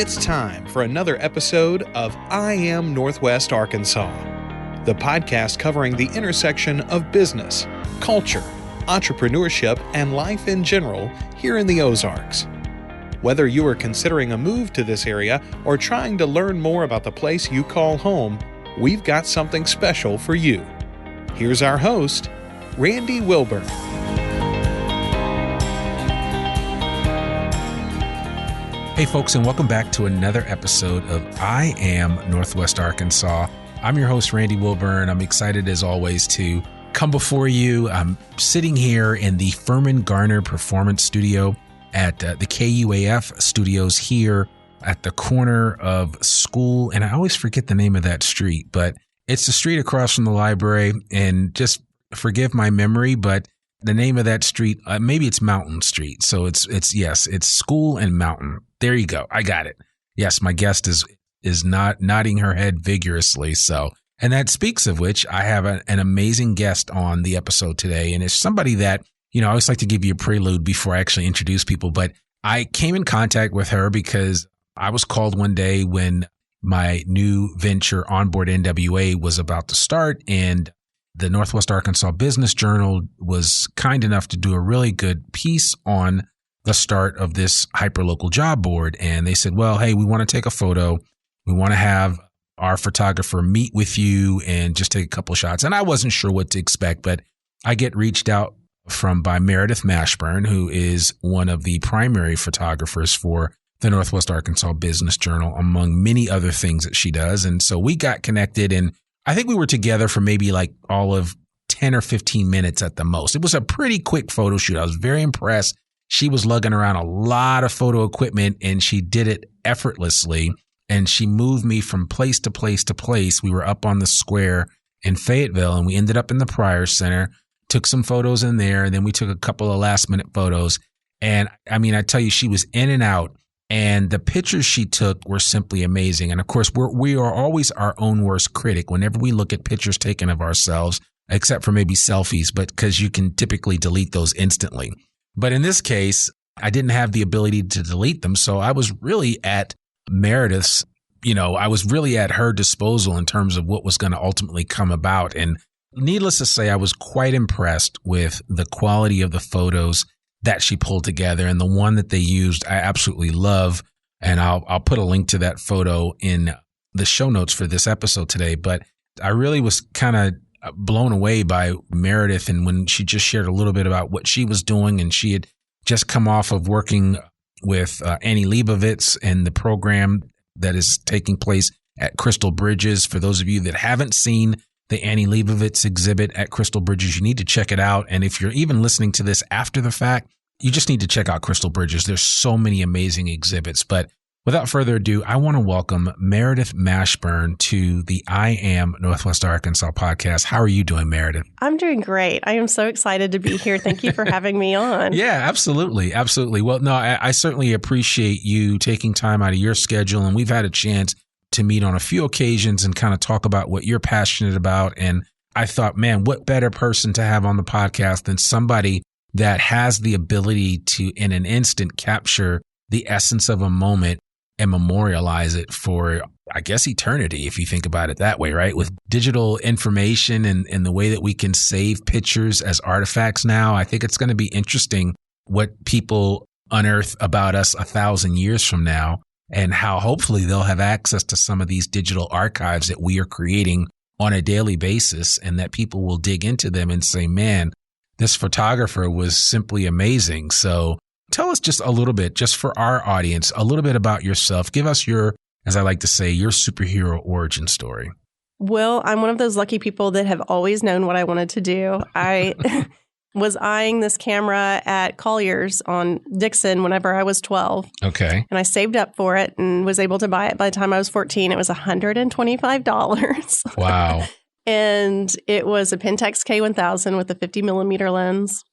It's time for another episode of I Am Northwest Arkansas, the podcast covering the intersection of business, culture, entrepreneurship, and life in general here in the Ozarks. Whether you are considering a move to this area or trying to learn more about the place you call home, we've got something special for you. Here's our host, Randy Wilburn. Hey folks, and welcome back to another episode of I Am Northwest Arkansas. I'm your host, Randy Wilburn. I'm excited as always to come before you. I'm sitting here in the Furman Garner Performance Studio at the KUAF studios here at the corner of School, and I always forget the name of that street, but it's the street across from the library, and just forgive my memory, but the name of that street, maybe it's Mountain Street. So it's School and Mountain. There you go. I got it. Yes, my guest is not nodding her head vigorously. So, and that speaks of which, I have an amazing guest on the episode today, and it's somebody that, I always like to give you a prelude before I actually introduce people, but I came in contact with her because I was called one day when my new venture, Onboard NWA, was about to start, and the Northwest Arkansas Business Journal was kind enough to do a really good piece on the start of this hyperlocal job board. And they said, well, hey, we want to take a photo. We want to have our photographer meet with you and just take a couple shots. And I wasn't sure what to expect, but I get reached out by Meredith Mashburn, who is one of the primary photographers for the Northwest Arkansas Business Journal, among many other things that she does. And so we got connected, and I think we were together for maybe like all of 10 or 15 minutes at the most. It was a pretty quick photo shoot. I was very impressed. She was lugging around a lot of photo equipment, and she did it effortlessly. And she moved me from place to place to place. We were up on the square in Fayetteville, and we ended up in the Pryor Center, took some photos in there, and then we took a couple of last minute photos. And I mean, I tell you, she was in and out. And the pictures she took were simply amazing. And of course, we are always our own worst critic whenever we look at pictures taken of ourselves, except for maybe selfies, but because you can typically delete those instantly. But in this case, I didn't have the ability to delete them. So I was really at Meredith's, I was really at her disposal in terms of what was going to ultimately come about. And needless to say, I was quite impressed with the quality of the photos that she pulled together, and the one that they used, I absolutely love. And I'll put a link to that photo in the show notes for this episode today. But I really was kind of blown away by Meredith, and when she just shared a little bit about what she was doing, and she had just come off of working with Annie Leibovitz and the program that is taking place at Crystal Bridges. For those of you that haven't seen the Annie Leibovitz exhibit at Crystal Bridges, you need to check it out. And if you're even listening to this after the fact, you just need to check out Crystal Bridges. There's so many amazing exhibits. But without further ado, I want to welcome Meredith Mashburn to the I Am Northwest Arkansas podcast. How are you doing, Meredith? I'm doing great. I am so excited to be here. Thank you for having me on. Yeah, absolutely. Absolutely. Well, no, I certainly appreciate you taking time out of your schedule. And we've had a chance to meet on a few occasions and kind of talk about what you're passionate about. And I thought, man, what better person to have on the podcast than somebody that has the ability to, in an instant, capture the essence of a moment and memorialize it for, I guess, eternity, if you think about it that way, right? With digital information and the way that we can save pictures as artifacts now, I think it's going to be interesting what people unearth about us 1,000 years from now, and how hopefully they'll have access to some of these digital archives that we are creating on a daily basis, and that people will dig into them and say, man, this photographer was simply amazing. So tell us just a little bit, just for our audience, a little bit about yourself. Give us your, as I like to say, your superhero origin story. Well, I'm one of those lucky people that have always known what I wanted to do. I was eyeing this camera at Collier's on Dixon whenever I was 12. Okay. And I saved up for it and was able to buy it by the time I was 14. It was $125. Wow. And it was a Pentax K1000 with a 50 millimeter lens.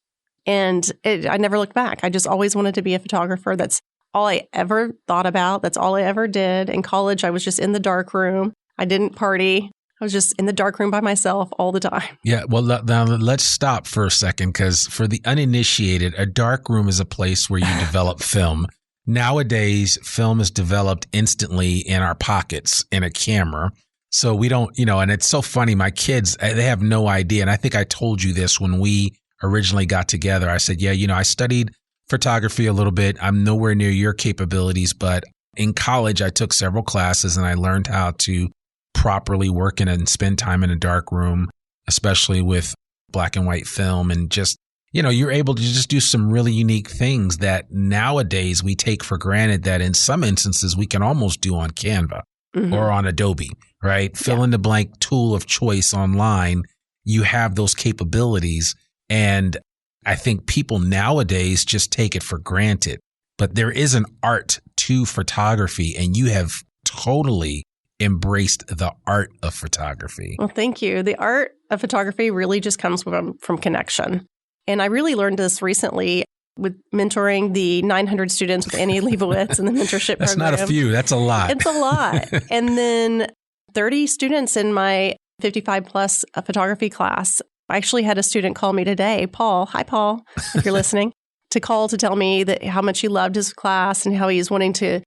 And I never looked back. I just always wanted to be a photographer. That's all I ever thought about. That's all I ever did. In college, I was just in the dark room. I didn't party. I was just in the dark room by myself all the time. Yeah. Well, now let's stop for a second, because for the uninitiated, a dark room is a place where you develop film. nowadays film is developed instantly in our pockets in a camera. So we don't, and it's so funny. My kids, they have no idea. And I think I told you this when we originally got together. I said, I studied photography a little bit. I'm nowhere near your capabilities, but in college, I took several classes and I learned how to properly work in and spend time in a dark room, especially with black and white film. And just, you're able to just do some really unique things that nowadays we take for granted that in some instances we can almost do on Canva or on Adobe, right? Fill in the blank tool of choice online. You have those capabilities. And I think people nowadays just take it for granted. But there is an art to photography, and you have totally embraced the art of photography. Well, thank you. The art of photography really just comes from connection. And I really learned this recently with mentoring the 900 students with Annie Leibovitz in the mentorship That's program. Not a few. That's a lot. It's a lot. And then 30 students in my 55 plus photography class. I actually had a student call me today, Paul. Hi, Paul, if you're listening, to tell me that how much he loved his class and how he's wanting to,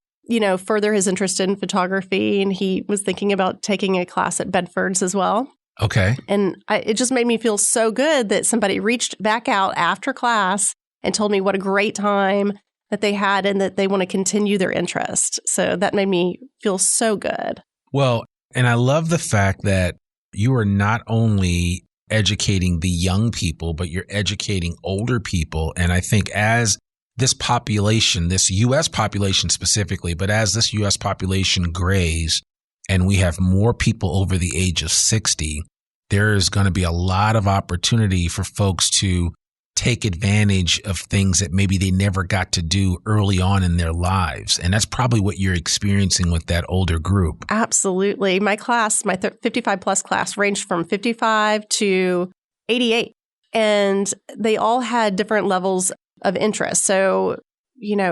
further his interest in photography. And he was thinking about taking a class at Bedford's as well. Okay. And it just made me feel so good that somebody reached back out after class and told me what a great time that they had and that they want to continue their interest. So that made me feel so good. Well, and I love the fact that you are not only educating the young people, but you're educating older people. And I think as this population, this U.S. population specifically, but as this U.S. population grays and we have more people over the age of 60, there is going to be a lot of opportunity for folks to take advantage of things that maybe they never got to do early on in their lives. And that's probably what you're experiencing with that older group. Absolutely. My class, my 55 plus class ranged from 55 to 88. And they all had different levels of interest. So,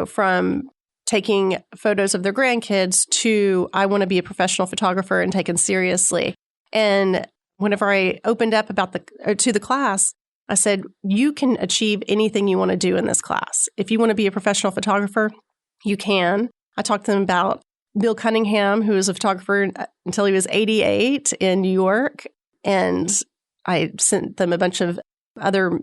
from taking photos of their grandkids to I want to be a professional photographer and taken seriously. And whenever I opened up to the class, I said, you can achieve anything you want to do in this class. If you want to be a professional photographer, you can. I talked to them about Bill Cunningham, who was a photographer until he was 88 in New York. And I sent them a bunch of other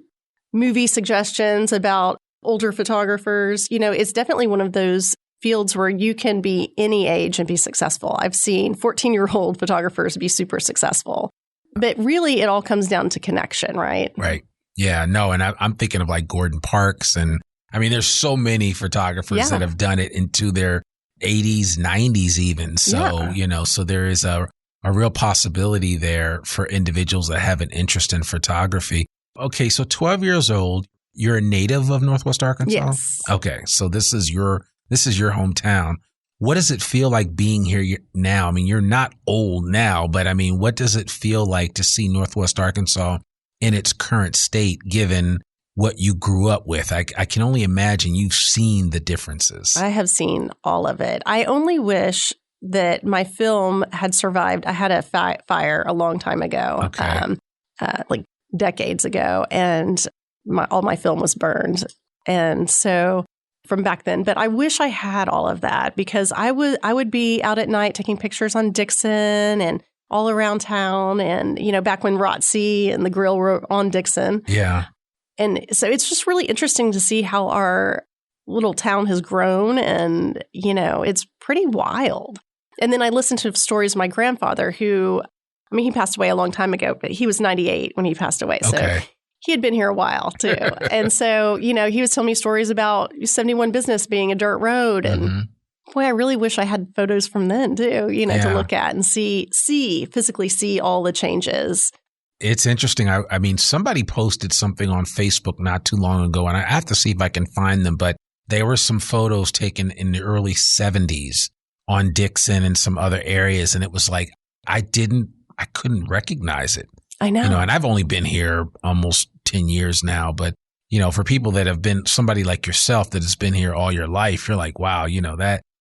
movie suggestions about older photographers. It's definitely one of those fields where you can be any age and be successful. I've seen 14-year-old photographers be super successful. But really, it all comes down to connection, right? Right. Yeah, no. And I'm thinking of like Gordon Parks. And I mean, there's so many photographers that have done it into their 80s, 90s even. So, so there is a real possibility there for individuals that have an interest in photography. Okay. So 12 years old, you're a native of Northwest Arkansas? Yes. Okay. So this is your hometown. What does it feel like being here now? I mean, you're not old now, but I mean, what does it feel like to see Northwest Arkansas in its current state, given what you grew up with? I can only imagine you've seen the differences. I have seen all of it. I only wish that my film had survived. I had a fire a long time ago, like decades ago, and all my film was burned. And so from back then, but I wish I had all of that because I would be out at night taking pictures on Dixon and all around town, and back when Rotsey and the Grill were on Dixon. Yeah. And so it's just really interesting to see how our little town has grown, and it's pretty wild. And then I listened to stories of my grandfather who, he passed away a long time ago, but he was 98 when he passed away. So he had been here a while too. And so, he was telling me stories about 71 Business being a dirt road. And boy, I really wish I had photos from then too, to look at and physically see all the changes. It's interesting. I mean, somebody posted something on Facebook not too long ago, and I have to see if I can find them, but there were some photos taken in the early 70s on Dixon and some other areas. And it was like, I couldn't recognize it. I know. And I've only been here almost 10 years now, but for people that have been somebody like yourself that has been here all your life, you're like, wow,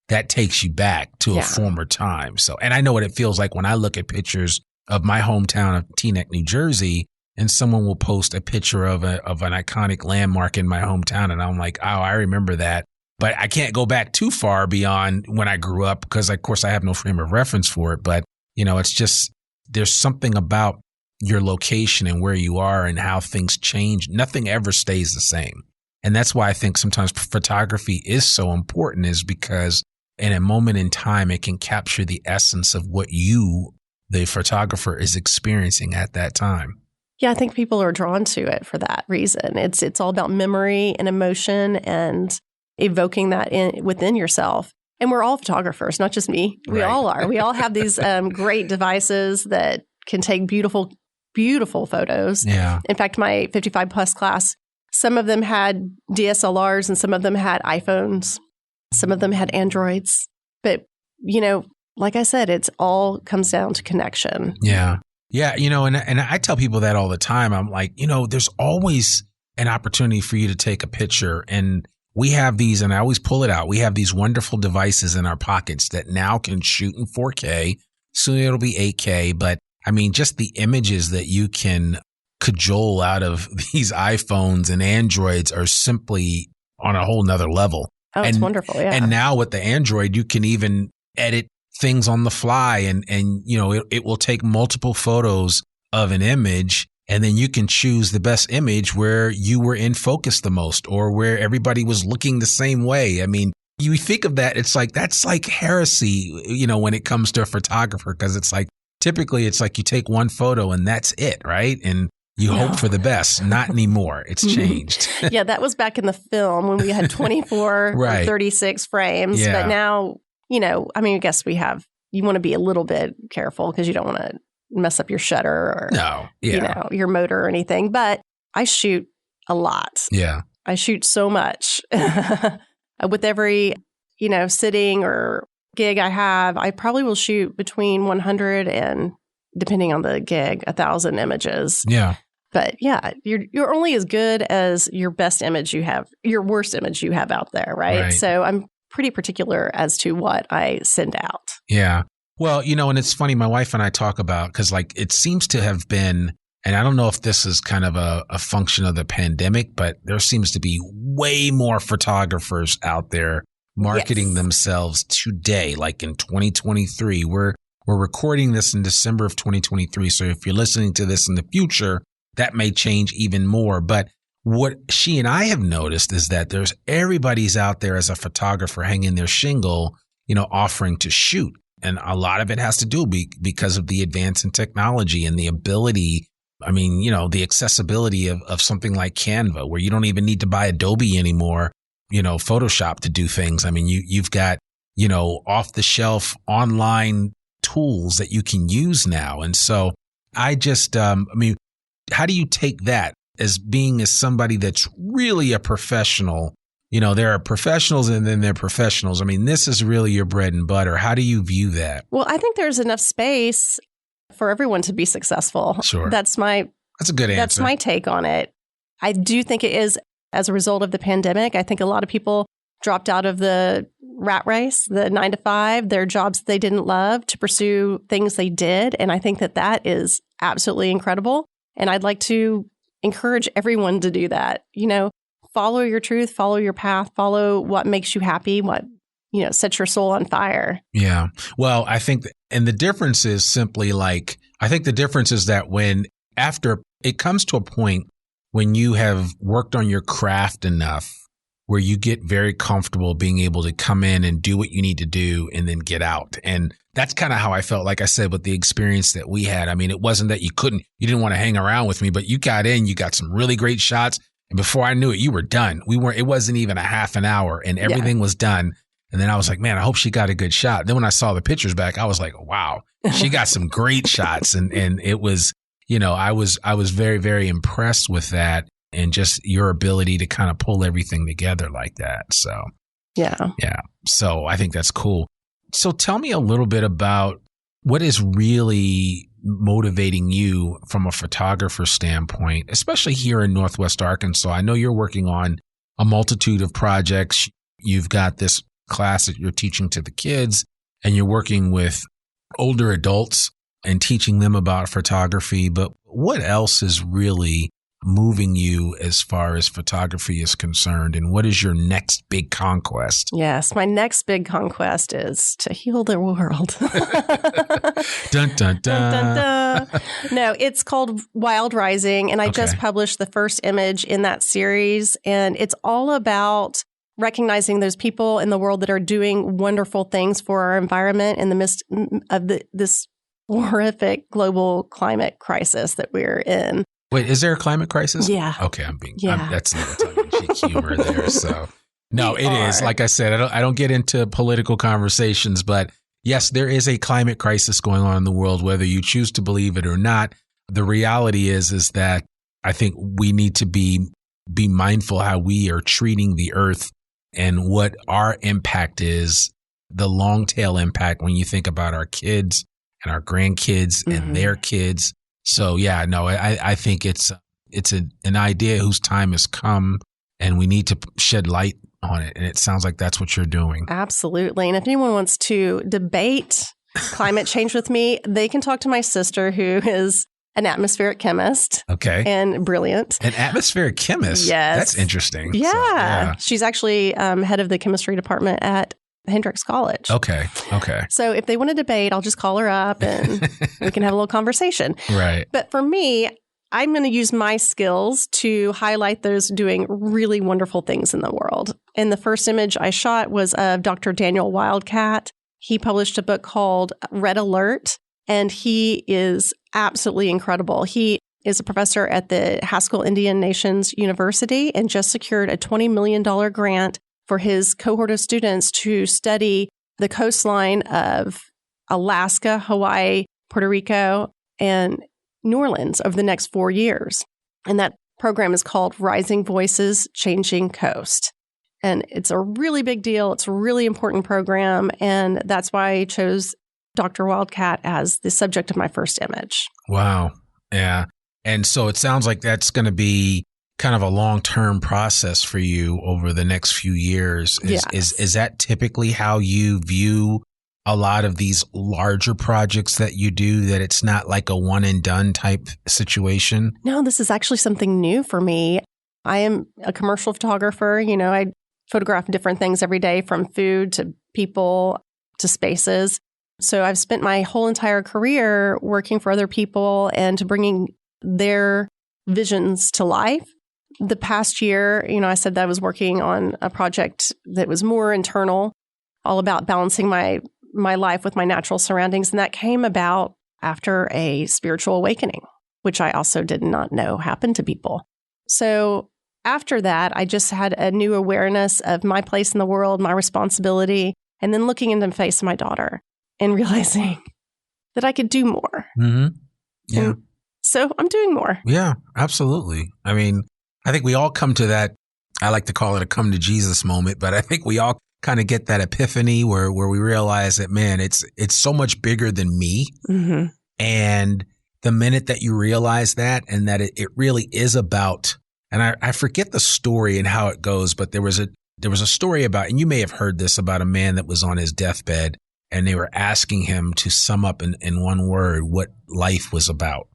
that takes you back to a former time. So, and I know what it feels like when I look at pictures of my hometown of Teaneck, New Jersey, and someone will post a picture of an iconic landmark in my hometown. And I'm like, oh, I remember that. but I can't go back too far beyond when I grew up because, of course, I have no frame of reference for it. But, it's just there's something about your location and where you are and how things change. Nothing ever stays the same. And that's why I think sometimes photography is so important, is because in a moment in time, it can capture the essence of what you, the photographer, is experiencing at that time. Yeah, I think people are drawn to it for that reason. It's all about memory and emotion and evoking that within yourself. And we're all photographers, not just me. We all are. We all have these great devices that can take beautiful, beautiful photos. Yeah. In fact, my 55 plus class, some of them had DSLRs and some of them had iPhones. Some of them had Androids. But, like I said, it's all comes down to connection. Yeah. Yeah. And I tell people that all the time. I'm like, there's always an opportunity for you to take a picture. And we have these, and I always pull it out. We have these wonderful devices in our pockets that now can shoot in 4K. Soon it'll be 8K. But I mean, just the images that you can cajole out of these iPhones and Androids are simply on a whole nother level. Oh, it's wonderful. Yeah. And now with the Android, you can even edit things on the fly and it will take multiple photos of an image, and then you can choose the best image where you were in focus the most or where everybody was looking the same way. I mean, you think of that, it's like, that's like heresy, when it comes to a photographer, because it's like, typically it's like you take one photo and that's it, right? And you hope for the best. Not anymore. It's changed. Yeah, that was back in the film when we had 24 or 36 frames. Yeah. But now, I guess you want to be a little bit careful because you don't want to mess up your shutter or, your motor or anything. But I shoot a lot. Yeah. I shoot so much. With every, sitting or gig I have, I probably will shoot between 100 and, depending on the gig, 1,000 images. Yeah. But yeah, you're only as good as your best image you have, your worst image you have out there, right? So I'm pretty particular as to what I send out. Yeah. Well, and it's funny, my wife and I talk about, because it seems to have been, and I don't know if this is kind of a function of the pandemic, but there seems to be way more photographers out there marketing themselves today, like in 2023. We're recording this in December of 2023. So if you're listening to this in the future, that may change even more. But what she and I have noticed is that everybody's out there as a photographer hanging their shingle, offering to shoot. And a lot of it has to do because of the advance in technology and the ability, the accessibility of something like Canva, where you don't even need to buy Adobe anymore, Photoshop to do things. I mean, you've got, off the shelf online tools that you can use now. And so I just, how do you take that as somebody that's really a professional? There are professionals and then there are professionals. I mean, this is really your bread and butter. How do you view that? Well, I think there's enough space for everyone to be successful. Sure. That's a good answer. That's my take on it. I do think it is as a result of the pandemic. I think a lot of people dropped out of the rat race, the 9 to 5, their jobs they didn't love, to pursue things they did. And I think that is absolutely incredible. And I'd like to encourage everyone to do that. Follow your truth, follow your path, follow what makes you happy, what, sets your soul on fire. Yeah. Well, I think, and the difference is simply the difference is that after it comes to a point when you have worked on your craft enough where you get very comfortable being able to come in and do what you need to do and then get out. And that's kind of how I felt, like I said, with the experience that we had. I mean, it wasn't that you didn't want to hang around with me, but you got in, you got some really great shots. And before I knew it, you were done. It wasn't even a half an hour and everything was done. And then I was like, man, I hope she got a good shot. Then when I saw the pictures back, I was like, wow, she got some great shots. And it was, I was very, very impressed with that and just your ability to kind of pull everything together like that. So, yeah. So I think that's cool. So tell me a little bit about what is really motivating you from a photographer standpoint, especially here in Northwest Arkansas. I know you're working on a multitude of projects. You've got this class that you're teaching to the kids, and you're working with older adults and teaching them about photography. But what else is really moving you as far as photography is concerned? And what is your next big conquest? Yes, my next big conquest is to heal the world. Dun, dun, dun. Dun, dun, dun. No, it's called Wild Rising, and I just published the first image in that series. And it's all about recognizing those people in the world that are doing wonderful things for our environment in the midst of this horrific global climate crisis that we're in. Wait, is there a climate crisis? Yeah. Okay, that's a little tongue-in-cheek humor there. So, no, it is. Like I said, I don't get into political conversations, but yes, there is a climate crisis going on in the world, whether you choose to believe it or not. The reality is that I think we need to be mindful how we are treating the earth and what our impact is, the long tail impact when you think about our kids and our grandkids and their kids. So yeah, no, I think it's an idea whose time has come, and we need to shed light on it. And it sounds like that's what you're doing. Absolutely. And if anyone wants to debate climate change with me, they can talk to my sister, who is an atmospheric chemist. Okay. And brilliant. An atmospheric chemist? Yes. That's interesting. Yeah. So, yeah. She's actually head of the chemistry department at Hendrix College. Okay. So if they want to debate, I'll just call her up and we can have a little conversation. Right. But for me, I'm going to use my skills to highlight those doing really wonderful things in the world. And the first image I shot was of Dr. Daniel Wildcat. He published a book called Red Alert, and he is absolutely incredible. He is a professor at the Haskell Indian Nations University and just secured a $20 million grant for his cohort of students to study the coastline of Alaska, Hawaii, Puerto Rico, and New Orleans over the next 4 years. And that program is called Rising Voices, Changing Coast. And it's a really big deal. It's a really important program. And that's why I chose Dr. Wildcat as the subject of my first image. Wow. Yeah. And so it sounds like that's going to be kind of a long-term process for you over the next few years. Is that typically how you view a lot of these larger projects that you do, that it's not like a one and done type situation? No, this is actually something new for me. I am a commercial photographer. You know, I photograph different things every day, from food to people to spaces. So I've spent my whole entire career working for other people and to bringing their visions to life. The past year, you know, I said that I was working on a project that was more internal, all about balancing my life with my natural surroundings. And that came about after a spiritual awakening, which I also did not know happened to people. So after that, I just had a new awareness of my place in the world, my responsibility, and then looking into the face of my daughter and realizing that I could do more. Mm-hmm. Yeah. And so I'm doing more. Yeah, absolutely. I mean, I think we all come to that, I like to call it a come to Jesus moment, but I think we all kind of get that epiphany where we realize that, man, it's so much bigger than me. Mm-hmm. And the minute that you realize that, and that it really is about, and I forget the story and how it goes, but there was a story about, and you may have heard this, about a man that was on his deathbed, and they were asking him to sum up in one word what life was about.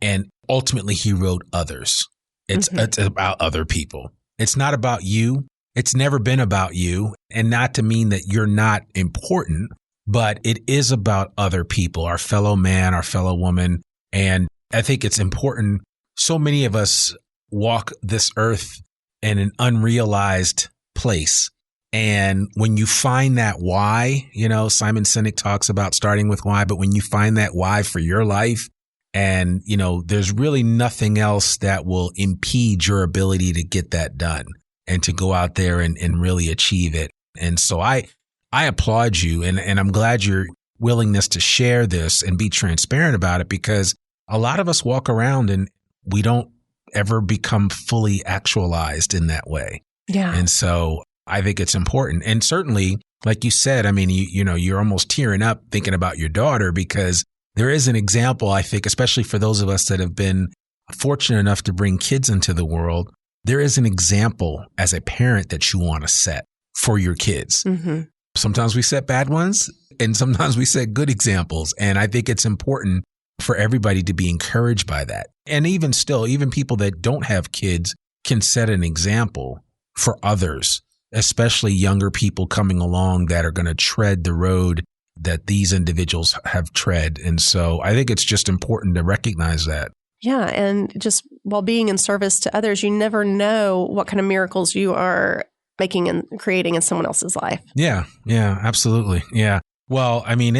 And ultimately he wrote others. It's about other people. It's not about you. It's never been about you. And not to mean that you're not important, but it is about other people, our fellow man, our fellow woman. And I think it's important. So many of us walk this earth in an unrealized place. And when you find that why, you know, Simon Sinek talks about starting with why, but when you find that why for your life, and, you know, there's really nothing else that will impede your ability to get that done and to go out there and really achieve it. And so I applaud you, and I'm glad your willingness to share this and be transparent about it, because a lot of us walk around and we don't ever become fully actualized in that way. Yeah. And so I think it's important. And certainly, like you said, I mean, you know, you're almost tearing up thinking about your daughter, because there is an example, I think, especially for those of us that have been fortunate enough to bring kids into the world. There is an example as a parent that you want to set for your kids. Mm-hmm. Sometimes we set bad ones, and sometimes we set good examples. And I think it's important for everybody to be encouraged by that. And even still, even people that don't have kids can set an example for others, especially younger people coming along that are going to tread the road that these individuals have tread. And so I think it's just important to recognize that. Yeah. And just while being in service to others, you never know what kind of miracles you are making and creating in someone else's life. Yeah. Yeah, absolutely. Yeah. Well, I mean,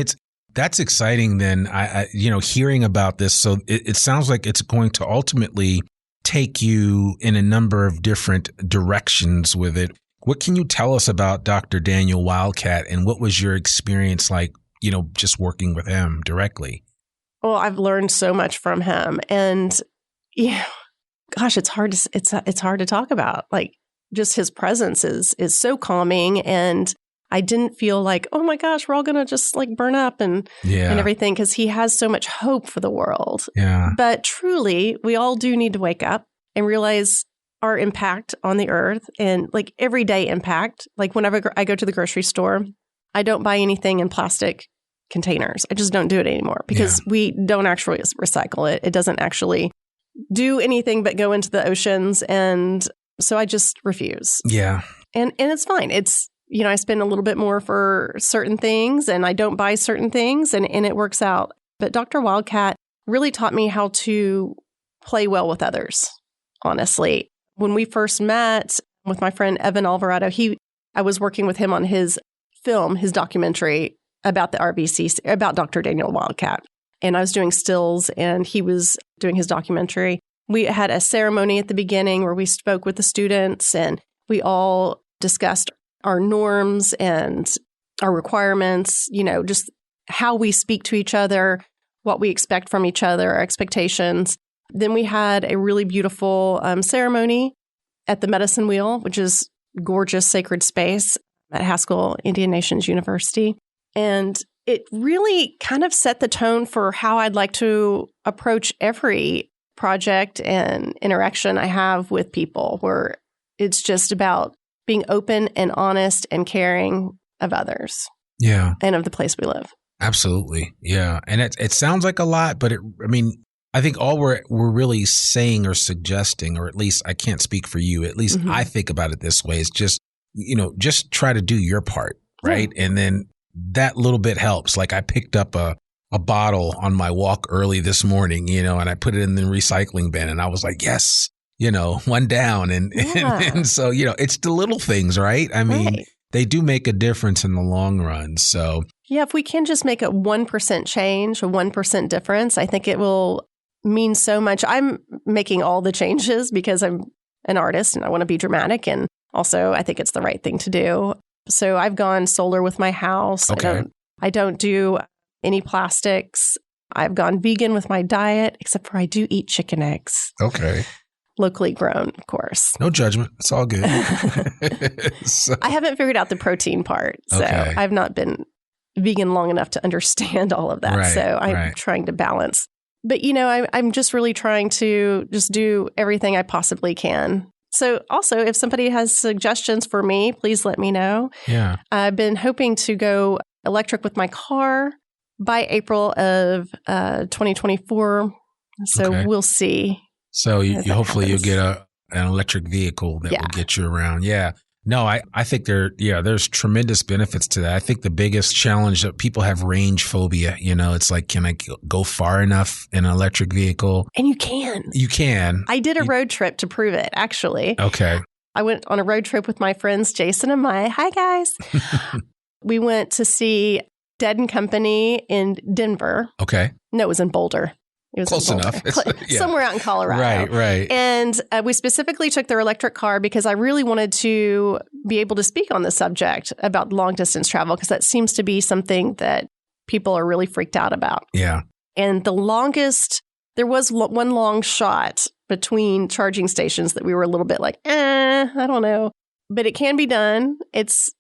that's exciting then, I hearing about this. So it sounds like it's going to ultimately take you in a number of different directions with it. What can you tell us about Dr. Daniel Wildcat, and what was your experience like, just working with him directly? Well, I've learned so much from him, and gosh, it's hard to talk about. Like, just his presence is so calming, and I didn't feel like, oh my gosh, we're all going to just like burn up and everything, because he has so much hope for the world. Yeah. But truly, we all do need to wake up and realize our impact on the earth, and like everyday impact. Like whenever I go to the grocery store, I don't buy anything in plastic containers. I just don't do it anymore because we don't actually recycle it. It doesn't actually do anything but go into the oceans. And so I just refuse. Yeah. And it's fine. It's, I spend a little bit more for certain things and I don't buy certain things and it works out. But Dr. Wildcat really taught me how to play well with others, honestly. When we first met with my friend Evan Alvarado, I was working with him on his film, his documentary about the RVC, about Dr. Daniel Wildcat. And I was doing stills and he was doing his documentary. We had a ceremony at the beginning where we spoke with the students and we all discussed our norms and our requirements, just how we speak to each other, what we expect from each other, our expectations. Then we had a really beautiful ceremony at the Medicine Wheel, which is gorgeous sacred space at Haskell Indian Nations University. And it really kind of set the tone for how I'd like to approach every project and interaction I have with people, where it's just about being open and honest and caring of others. Yeah. And of the place we live. Absolutely. Yeah. And it sounds like a lot, but I think all we're really saying or suggesting, or at least I can't speak for you, at least I think about it this way, is just, just try to do your part, right? Yeah. And then that little bit helps. Like I picked up a bottle on my walk early this morning, and I put it in the recycling bin and I was like, yes, one down. And so, it's the little things, right? I mean, they do make a difference in the long run. So yeah, if we can just make a 1% change, a 1% difference, I think it will mean so much. I'm making all the changes because I'm an artist and I want to be dramatic. And also I think it's the right thing to do. So I've gone solar with my house. Okay. I don't do any plastics. I've gone vegan with my diet, except for I do eat chicken eggs. Okay. Locally grown, of course. No judgment. It's all good. I haven't figured out the protein part. So I've not been vegan long enough to understand all of that. So I'm trying to balance. But, I'm just really trying to just do everything I possibly can. So also, if somebody has suggestions for me, please let me know. Yeah. I've been hoping to go electric with my car by April of 2024. So we'll see. So hopefully you'll get an electric vehicle that will get you around. Yeah. No, I think there's tremendous benefits to that. I think the biggest challenge that people have range phobia, it's like, can I go far enough in an electric vehicle? And you can. You can. I did a road trip to prove it, actually. Okay. I went on a road trip with my friends, Jason and Mai. Hi, guys. We went to see Dead & Company in Denver. Okay. No, it was in Boulder. It was close enough. Somewhere out in Colorado. Right. And we specifically took their electric car because I really wanted to be able to speak on the subject about long distance travel, because that seems to be something that people are really freaked out about. Yeah. And there was one long shot between charging stations that we were a little bit like, I don't know. But it can be done. It's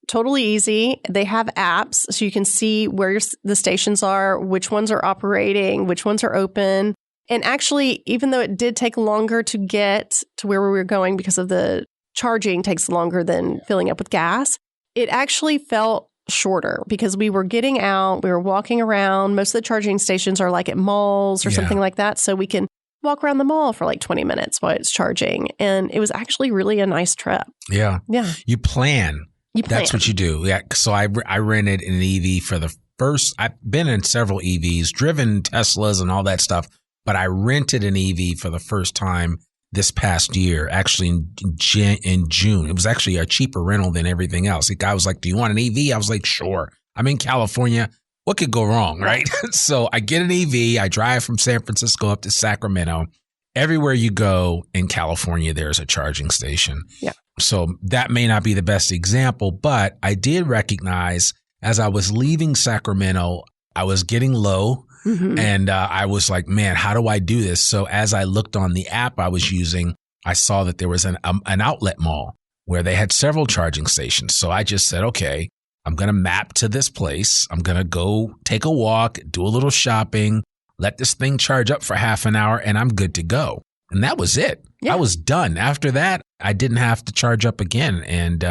totally easy. They have apps so you can see where the stations are, which ones are operating, which ones are open. And actually, even though it did take longer to get to where we were going because of the charging takes longer than filling up with gas, it actually felt shorter because we were getting out, we were walking around. Most of the charging stations are like at malls or something like that. So we can walk around the mall for like 20 minutes while it's charging. And it was actually really a nice trip. Yeah. Yeah. You plan. That's what you do. Yeah. So I rented an EV for the first, I've been in several EVs, driven Teslas and all that stuff, but I rented an EV for the first time this past year, actually in June. It was actually a cheaper rental than everything else. The guy was like, do you want an EV? I was like, sure. I'm in California. What could go wrong, right? So I get an EV. I drive from San Francisco up to Sacramento. Everywhere you go in California, there's a charging station. Yeah. So that may not be the best example, but I did recognize as I was leaving Sacramento, I was getting low. Mm-hmm. And I was like, man, how do I do this? So as I looked on the app I was using, I saw that there was an outlet mall where they had several charging stations. So I just said, okay, I'm going to map to this place. I'm going to go take a walk, do a little shopping, let this thing charge up for half an hour, and I'm good to go. And that was it. Yeah. I was done. After that, I didn't have to charge up again. And,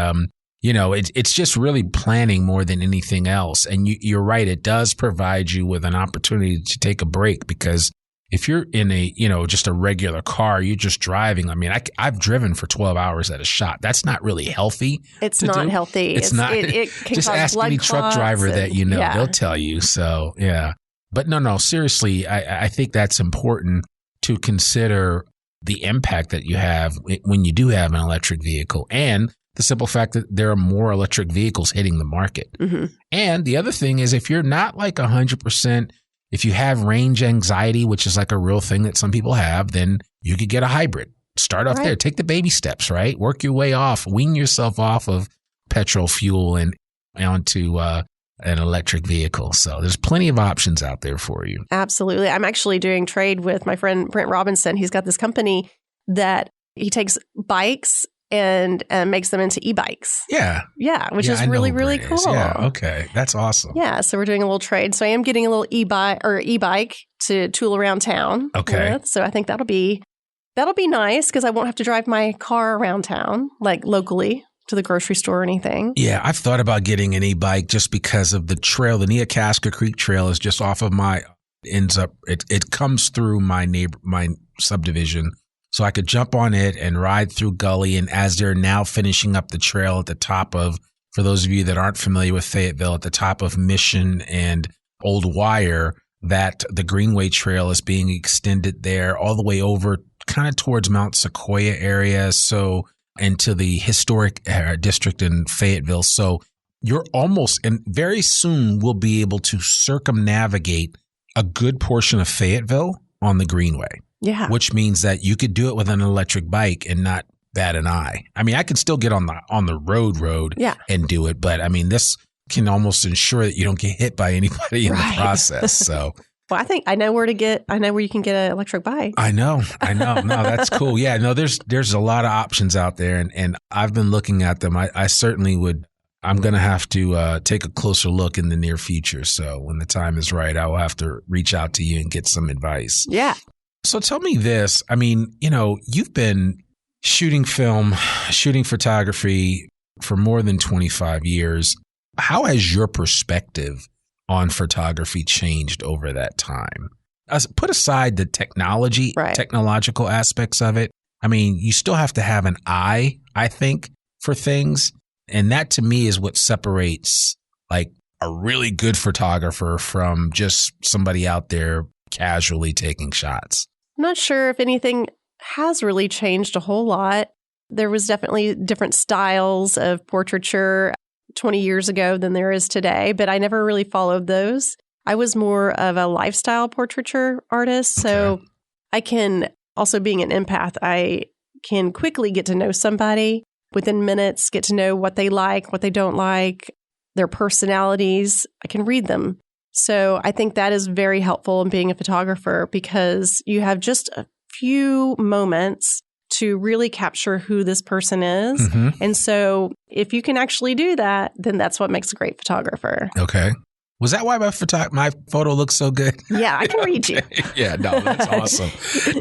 it's just really planning more than anything else. And you're right. It does provide you with an opportunity to take a break because if you're in just a regular car, you're just driving. I mean, I've driven for 12 hours at a shot. That's not really healthy. It's not healthy. It's not. It can just cause ask blood any truck driver that they'll tell you. So, yeah. But no, seriously, I think that's important to consider the impact that you have when you do have an electric vehicle and the simple fact that there are more electric vehicles hitting the market. Mm-hmm. And the other thing is if you're not like 100%, if you have range anxiety, which is like a real thing that some people have, then you could get a hybrid. Start off there. Take the baby steps, right? Work your way off. Wean yourself off of petrol fuel and onto an electric vehicle. So there's plenty of options out there for you. Absolutely. I'm actually doing trade with my friend Brent Robinson. He's got this company that he takes bikes and makes them into e-bikes. Yeah. Yeah, which is really, really cool. Yeah, okay. That's awesome. Yeah, so we're doing a little trade. So I am getting a little e-bike to tool around town with. So I think that'll be nice because I won't have to drive my car around town, like locally to the grocery store or anything. Yeah, I've thought about getting an e-bike just because of the trail. The Neocasca Creek Trail is just off of it comes through my subdivision. So I could jump on it and ride through Gully. And as they're now finishing up the trail at the top of, for those of you that aren't familiar with Fayetteville, at the top of Mission and Old Wire, that the Greenway Trail is being extended there all the way over kind of towards Mount Sequoia area. So into the historic district in Fayetteville. So you're and very soon we'll be able to circumnavigate a good portion of Fayetteville on the Greenway. Yeah. Which means that you could do it with an electric bike and not bat an eye. I mean, I can still get on the road and do it, but I mean, this can almost ensure that you don't get hit by anybody in the process. So, well, I think I know where you can get an electric bike. I know. No, that's cool. Yeah, no, there's a lot of options out there and I've been looking at them. I certainly would. I'm going to have to take a closer look in the near future. So when the time is right, I will have to reach out to you and get some advice. Yeah. So tell me this. I mean, you've been shooting film, shooting photography for more than 25 years. How has your perspective on photography changed over that time? Put aside the technological aspects of it. I mean, you still have to have an eye, I think, for things. And that to me is what separates like a really good photographer from just somebody out there casually taking shots. I'm not sure if anything has really changed a whole lot. There was definitely different styles of portraiture 20 years ago than there is today, but I never really followed those. I was more of a lifestyle portraiture artist. So I can also, being an empath, I can quickly get to know somebody within minutes, get to know what they like, what they don't like, their personalities. I can read them. So I think that is very helpful in being a photographer because you have just a few moments to really capture who this person is. Mm-hmm. And so if you can actually do that, then that's what makes a great photographer. Okay. Was that why my photo looks so good? Yeah, I can read you. Yeah, no, that's awesome.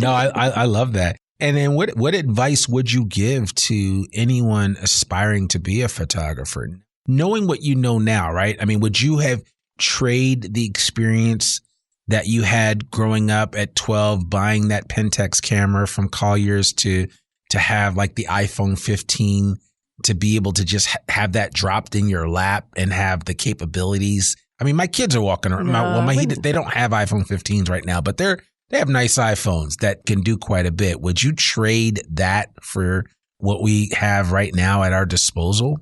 No, I love that. And then what advice would you give to anyone aspiring to be a photographer? knowing what you know now, right? I mean, would you have traded the experience that you had growing up at 12, buying that Pentax camera from Collier's to have like the iPhone 15, to be able to just have that dropped in your lap and have the capabilities? I mean, my kids are walking around. They don't have iPhone 15s right now, but they have nice iPhones that can do quite a bit. Would you trade that for what we have right now at our disposal?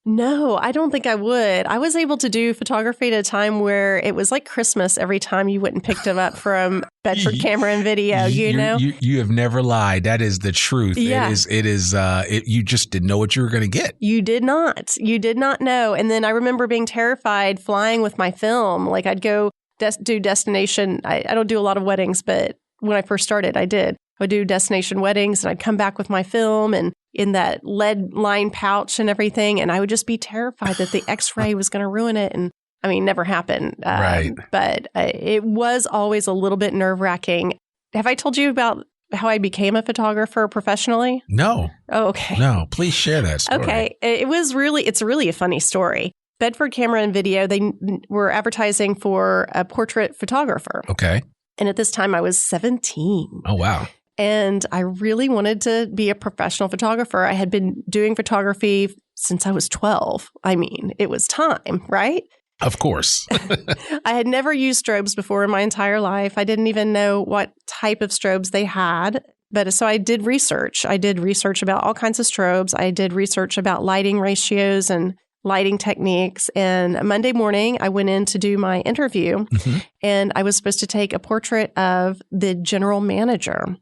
No, I don't think I would. I was able to do photography at a time where it was like Christmas every time you went and picked them up from Bedford Camera and Video, You have never lied. That is the truth. Yeah. You just didn't know what you were going to get. You did not. You did not know. And then I remember being terrified flying with my film. Like I'd go do destination. I don't do a lot of weddings, but when I first started, I did. I would do destination weddings and I'd come back with my film and in that lead line pouch and everything. And I would just be terrified that the X-ray was going to ruin it. And I mean, never happened. Right. But it was always a little bit nerve wracking. Have I told you about how I became a photographer professionally? No. Oh, okay. No, please share that story. Okay. It's really a funny story. Bedford Camera and Video, they were advertising for a portrait photographer. Okay. And at this time I was 17. Oh, wow. And I really wanted to be a professional photographer. I had been doing photography since I was 12. I mean, it was time, right? Of course. I had never used strobes before in my entire life. I didn't even know what type of strobes they had. But so I did research. I did research about all kinds of strobes. I did research about lighting ratios and lighting techniques. And Monday morning, I went in to do my interview, and I was supposed to take a portrait of the general manager.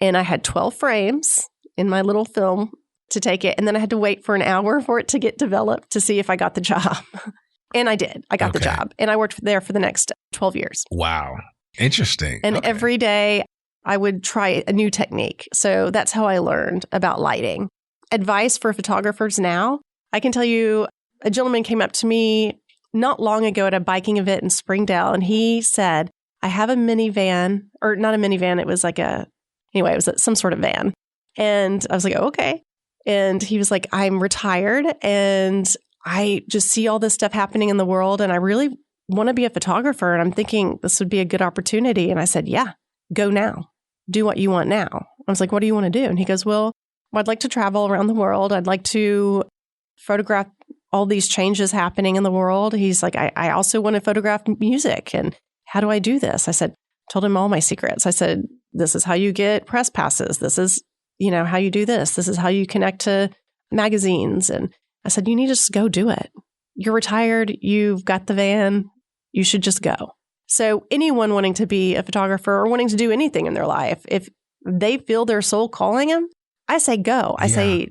And I had 12 frames in my little film to take it. And then I had to wait for an hour for it to get developed to see if I got the job. And I did. I got the job. And I worked there for the next 12 years. Wow. Interesting. And every day I would try a new technique. So that's how I learned about lighting. Advice for photographers now. I can tell you, a gentleman came up to me not long ago at a biking event in Springdale. And he said, I have a minivan, or not a minivan. It was like anyway, it was some sort of van. And I was like, oh, okay. And he was like, I'm retired and I just see all this stuff happening in the world and I really want to be a photographer. And I'm thinking this would be a good opportunity. And I said, yeah, go now. Do what you want now. I was like, what do you want to do? And he goes, well, I'd like to travel around the world. I'd like to photograph all these changes happening in the world. He's like, I also want to photograph music. And how do I do this? I told him all my secrets. I said, this is how you get press passes. This is, how you do this. This is how you connect to magazines. And I said, you need to just go do it. You're retired. You've got the van. You should just go. So anyone wanting to be a photographer or wanting to do anything in their life, if they feel their soul calling them, I say go. I say,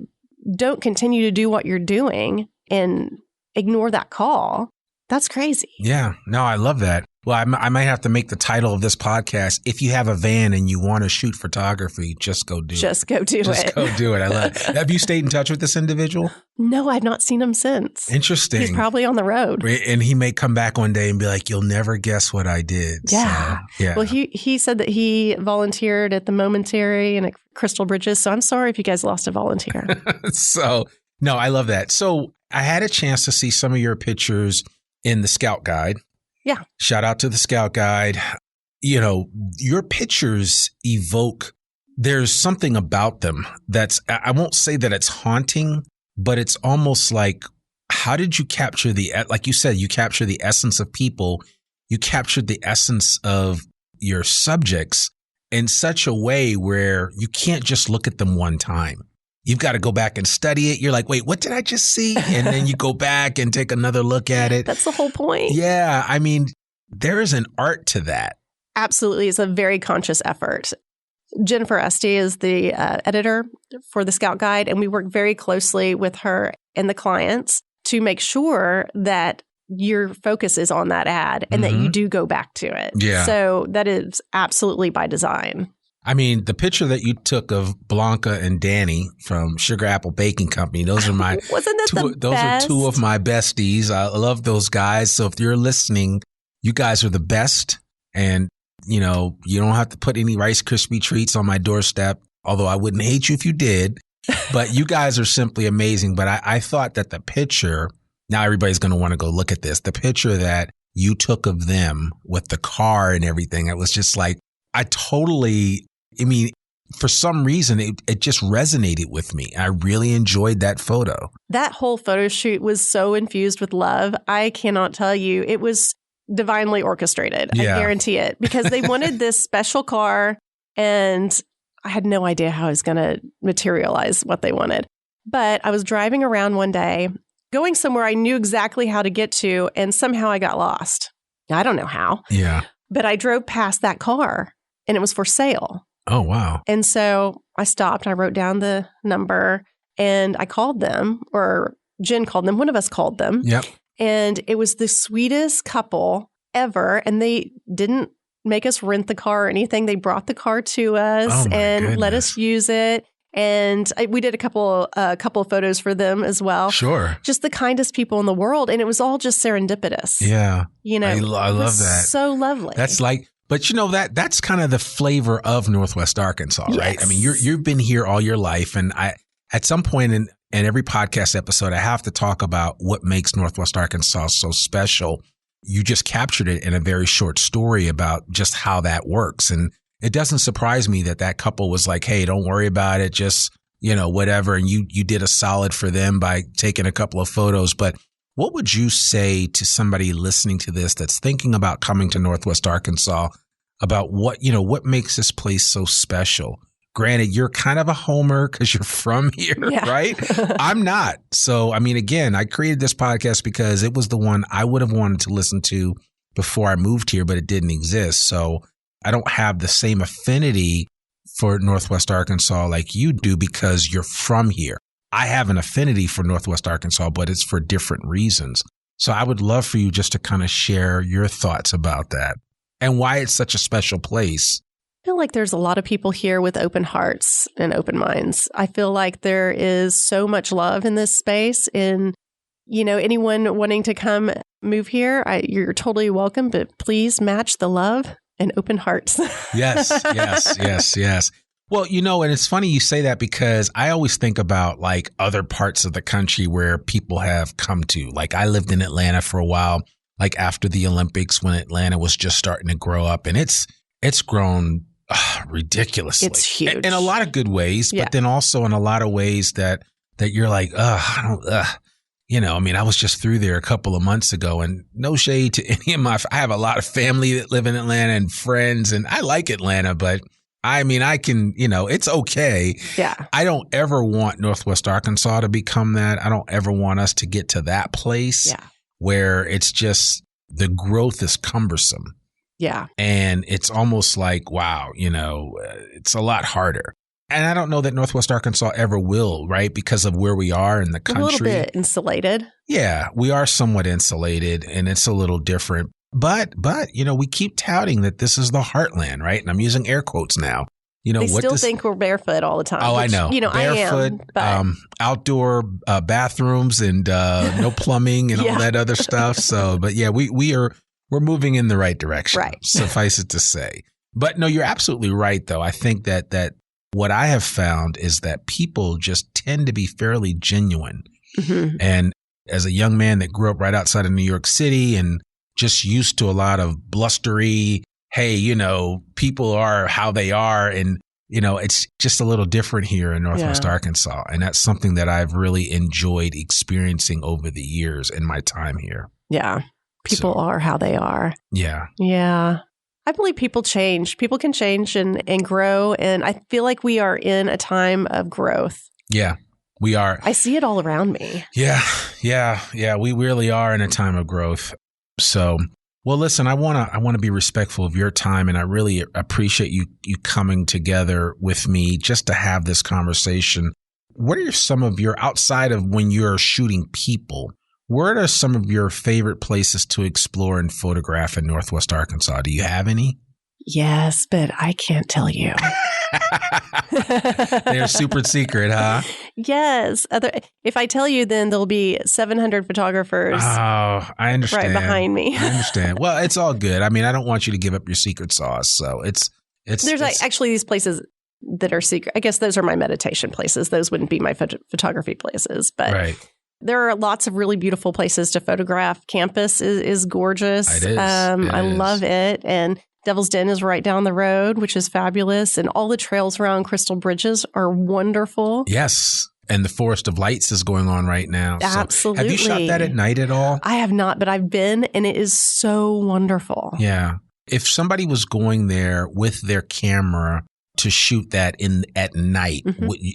don't continue to do what you're doing and ignore that call. That's crazy. Yeah. No, I love that. Well, I might have to make the title of this podcast, if you have a van and you want to shoot photography, just go do it. Just go do it. Just go do it. I love it. Have you stayed in touch with this individual? No, I've not seen him since. Interesting. He's probably on the road. And he may come back one day and be like, you'll never guess what I did. Yeah. So, yeah. Well, he said that he volunteered at the Momentary and at Crystal Bridges. So I'm sorry if you guys lost a volunteer. So, no, I love that. So I had a chance to see some of your pictures in the Scout Guide. Yeah. Shout out to the Scout Guide. Your pictures evoke, there's something about them that's, I won't say that it's haunting, but it's almost like, how did you capture like you said, you capture the essence of people. You captured the essence of your subjects in such a way where you can't just look at them one time. You've got to go back and study it. You're like, wait, what did I just see? And then you go back and take another look at it. That's the whole point. Yeah. I mean, there is an art to that. Absolutely. It's a very conscious effort. Jennifer Esty is the editor for the Scout Guide, and we work very closely with her and the clients to make sure that your focus is on that ad and that you do go back to it. Yeah. So that is absolutely by design. I mean, the picture that you took of Blanca and Danny from Sugar Apple Baking Company, those are my Wasn't that those are two of my besties. I love those guys. So if you're listening, you guys are the best. And, you don't have to put any Rice Krispie treats on my doorstep, although I wouldn't hate you if you did. But you guys are simply amazing. But I thought that the picture now everybody's going to want to go look at this. The picture that you took of them with the car and everything, it was just like, for some reason, it just resonated with me. I really enjoyed that photo. That whole photo shoot was so infused with love. I cannot tell you. It was divinely orchestrated. Yeah. I guarantee it. Because they wanted this special car, and I had no idea how I was going to materialize what they wanted. But I was driving around one day, going somewhere I knew exactly how to get to, and somehow I got lost. I don't know how. Yeah. But I drove past that car, and it was for sale. Oh, wow. And so I stopped, I wrote down the number, and I called them, or Jen called them. One of us called them. Yep. And it was the sweetest couple ever. And they didn't make us rent the car or anything. They brought the car to us and let us use it. And we did a couple of photos for them as well. Sure. Just the kindest people in the world. And it was all just serendipitous. Yeah. You know, I love that. So lovely. That's like, but you know, that's kind of the flavor of Northwest Arkansas, right? Yes. I mean, you've been here all your life. And at some point in every podcast episode, I have to talk about what makes Northwest Arkansas so special. You just captured it in a very short story about just how that works. And it doesn't surprise me that couple was like, hey, don't worry about it. Just, whatever. And you did a solid for them by taking a couple of photos. But what would you say to somebody listening to this that's thinking about coming to Northwest Arkansas about what makes this place so special? Granted, you're kind of a homer because you're from here, right? I'm not. So, I mean, again, I created this podcast because it was the one I would have wanted to listen to before I moved here, but it didn't exist. So I don't have the same affinity for Northwest Arkansas like you do because you're from here. I have an affinity for Northwest Arkansas, but it's for different reasons. So I would love for you just to kind of share your thoughts about that and why it's such a special place. I feel like there's a lot of people here with open hearts and open minds. I feel like there is so much love in this space. And, anyone wanting to come move here, you're totally welcome, but please match the love and open hearts. Yes. Well, and it's funny you say that because I always think about like other parts of the country where people have come to. Like I lived in Atlanta for a while, like after the Olympics when Atlanta was just starting to grow up, and it's grown ridiculously. It's huge. In a lot of good ways, but then also in a lot of ways that you're like, I was just through there a couple of months ago, and no shade to any of I have a lot of family that live in Atlanta and friends, and I like Atlanta, but I mean, I can, it's okay. Yeah. I don't ever want Northwest Arkansas to become that. I don't ever want us to get to that place where it's just the growth is cumbersome. Yeah. And it's almost like, wow, it's a lot harder. And I don't know that Northwest Arkansas ever will, right? Because of where we are in the country. A little bit insulated. Yeah, we are somewhat insulated, and it's a little different. But we keep touting that this is the Heartland, right? And I'm using air quotes now. They still think we're barefoot all the time. Oh, which, I know. Barefoot, I am. Outdoor bathrooms and no plumbing and all that other stuff. So, but yeah, we're moving in the right direction. Right. Suffice it to say. But no, you're absolutely right, though. I think that what I have found is that people just tend to be fairly genuine. Mm-hmm. And as a young man that grew up right outside of New York City and just used to a lot of blustery, hey, people are how they are. And, it's just a little different here in Northwest Arkansas. And that's something that I've really enjoyed experiencing over the years in my time here. Yeah. People are how they are. Yeah. Yeah. I believe people change. People can change and grow. And I feel like we are in a time of growth. Yeah, we are. I see it all around me. Yeah. We really are in a time of growth. So, well, listen, I want to be respectful of your time, and I really appreciate you coming together with me just to have this conversation. What are some of your, outside of when you're shooting people, what are some of your favorite places to explore and photograph in Northwest Arkansas? Do you have any? Yes, but I can't tell you. They're super secret, huh? Yes. If I tell you, then there'll be 700 photographers. Oh, I understand. Right behind me. I understand. Well, it's all good. I mean, I don't want you to give up your secret sauce. So there's actually these places that are secret. I guess those are my meditation places. Those wouldn't be my photography places, but right. There are lots of really beautiful places to photograph. Campus is gorgeous. It is. I love it. And Devil's Den is right down the road, which is fabulous. And all the trails around Crystal Bridges are wonderful. Yes. And the Forest of Lights is going on right now. Absolutely. Have you shot that at night at all? I have not, but I've been, and it is so wonderful. Yeah. If somebody was going there with their camera to shoot that at night,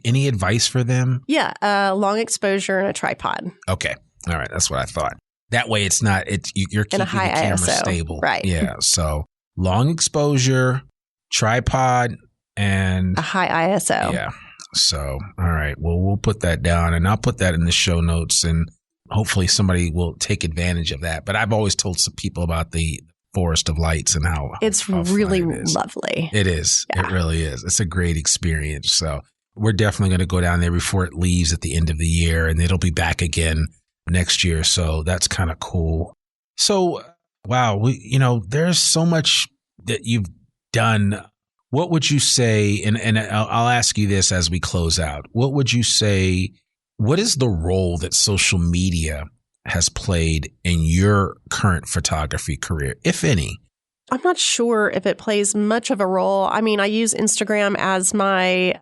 any advice for them? Yeah. Long exposure and a tripod. Okay. All right. That's what I thought. That way you're keeping the camera ISO. stable. Right. Yeah. So long exposure, tripod, and a high ISO. Yeah. So, all right. Well, we'll put that down, and I'll put that in the show notes, and hopefully somebody will take advantage of that. But I've always told some people about the Forest of Lights and how it's really lovely. It is. Yeah. It really is. It's a great experience. So we're definitely going to go down there before it leaves at the end of the year, and it'll be back again next year. So that's kind of cool. So, wow, there's so much that you've done. What would you say, and I'll ask you this as we close out, what would you say, what is the role that social media has played in your current photography career, if any? I'm not sure if it plays much of a role. I mean, I use Instagram as my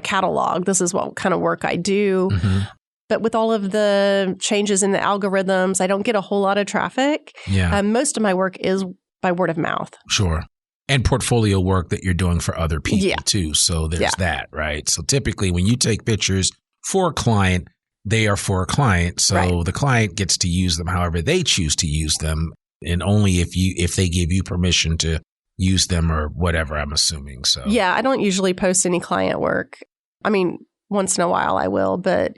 catalog. This is what kind of work I do. Mm-hmm. But with all of the changes in the algorithms, I don't get a whole lot of traffic. Yeah. Most of my work is by word of mouth. Sure. And portfolio work that you're doing for other people too. So there's that, right? So typically when you take pictures for a client, they are for a client. So the client gets to use them however they choose to use them, and only if they give you permission to use them or whatever, I'm assuming. So yeah, I don't usually post any client work. I mean, once in a while I will, but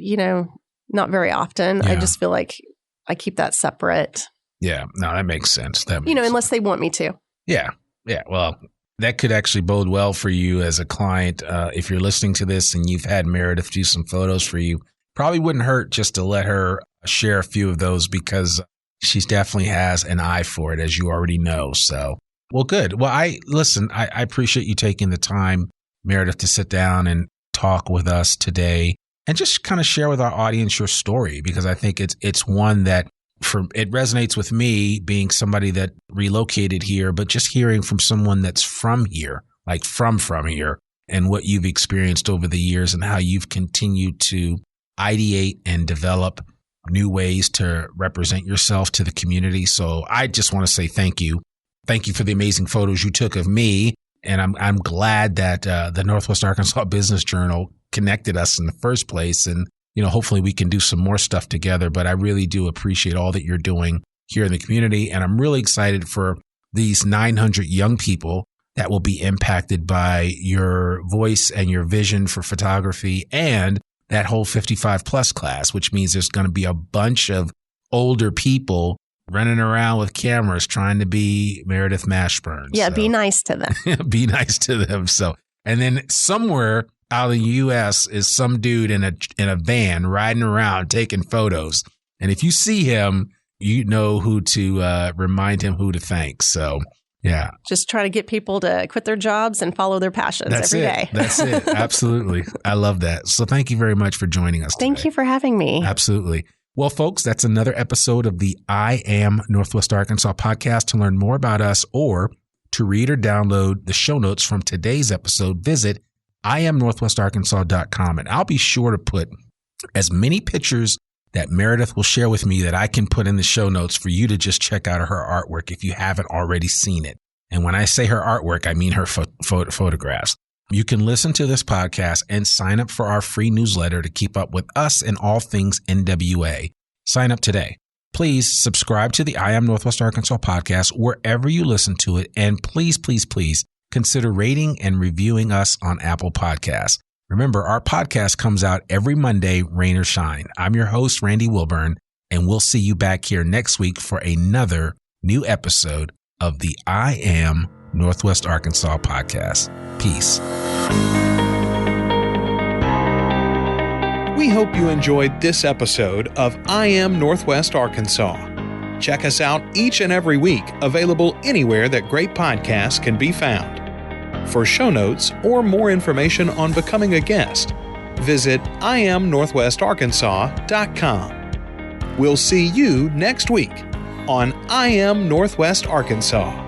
not very often. Yeah. I just feel like I keep that separate. Yeah, no, that makes sense. Unless they want me to. Yeah. Yeah, well, that could actually bode well for you as a client. If you're listening to this and you've had Meredith do some photos for you, probably wouldn't hurt just to let her share a few of those, because she definitely has an eye for it, as you already know. So, well, good. Well, I appreciate you taking the time, Meredith, to sit down and talk with us today and just kind of share with our audience your story, because I think it's one that it resonates with me, being somebody that relocated here, but just hearing from someone that's from here, like from here, and what you've experienced over the years and how you've continued to ideate and develop new ways to represent yourself to the community. So I just want to say thank you. Thank you for the amazing photos you took of me. And I'm glad that the Northwest Arkansas Business Journal connected us in the first place. And hopefully we can do some more stuff together, but I really do appreciate all that you're doing here in the community. And I'm really excited for these 900 young people that will be impacted by your voice and your vision for photography, and that whole 55 plus class, which means there's going to be a bunch of older people running around with cameras trying to be Meredith Mashburn. Yeah, so be nice to them. Be nice to them. So, and then somewhere out of the U.S. is some dude in a van riding around taking photos. And if you see him, you know who to remind him who to thank. So, yeah. Just try to get people to quit their jobs and follow their passions every day. That's it. Absolutely. I love that. So thank you very much for joining us today. Thank you for having me. Absolutely. Well, folks, that's another episode of the I Am Northwest Arkansas podcast. To learn more about us or to read or download the show notes from today's episode, visit IamNorthwestArkansas.com. And I'll be sure to put as many pictures that Meredith will share with me that I can put in the show notes for you to just check out her artwork if you haven't already seen it. And when I say her artwork, I mean her photographs. You can listen to this podcast and sign up for our free newsletter to keep up with us and all things NWA. Sign up today. Please subscribe to the I Am Northwest Arkansas podcast wherever you listen to it. And please, please, please consider rating and reviewing us on Apple Podcasts. Remember, our podcast comes out every Monday, rain or shine. I'm your host, Randy Wilburn, and we'll see you back here next week for another new episode of the I Am Northwest Arkansas podcast. Peace. We hope you enjoyed this episode of I Am Northwest Arkansas. Check us out each and every week, available anywhere that great podcasts can be found. For show notes or more information on becoming a guest, visit IamNorthwestArkansas.com. We'll see you next week on I Am Northwest Arkansas.